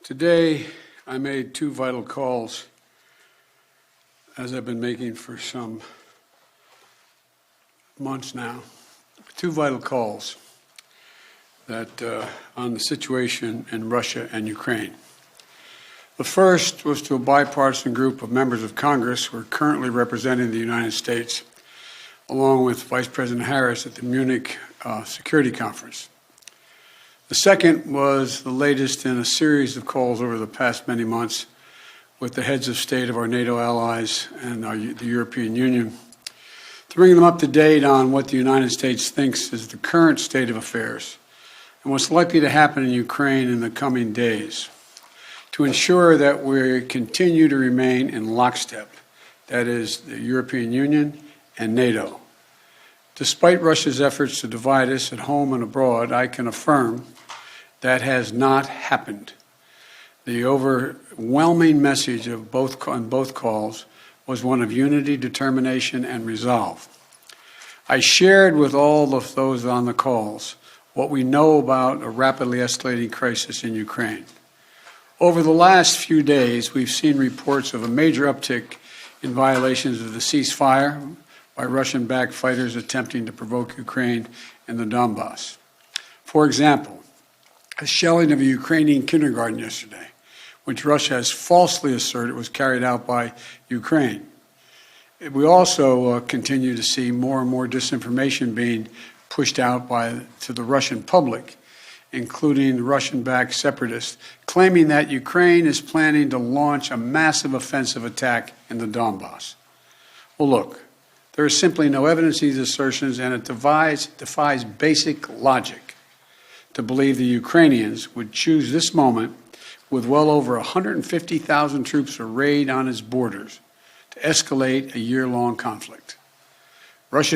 Today, I made two vital calls, as I've been making for some months now. Two vital calls on the situation in Russia and Ukraine. The first was to a bipartisan group of members of Congress who are currently representing the United States, along with Vice President Harris at the Munich Security Conference. The second was the latest in a series of calls over the past many months with the heads of state of our NATO allies and the European Union, to bring them up to date on what the United States thinks is the current state of affairs and what's likely to happen in Ukraine in the coming days, to ensure that we continue to remain in lockstep, that is, the European Union and NATO. Despite Russia's efforts to divide us at home and abroad, I can affirm that has not happened. The overwhelming message on both calls was one of unity, determination, and resolve. I shared with all of those on the calls what we know about a rapidly escalating crisis in Ukraine. Over the last few days, we've seen reports of a major uptick in violations of the ceasefire by Russian-backed fighters attempting to provoke Ukraine in the Donbass. For example, a shelling of a Ukrainian kindergarten yesterday, which Russia has falsely asserted was carried out by Ukraine. We also continue to see more and more disinformation being pushed out to the Russian public, including Russian-backed separatists, claiming that Ukraine is planning to launch a massive offensive attack in the Donbass. Well, look, there is simply no evidence to these assertions, and it defies basic logic to believe the Ukrainians would choose this moment, with well over 150,000 troops arrayed on its borders, to escalate a year-long conflict.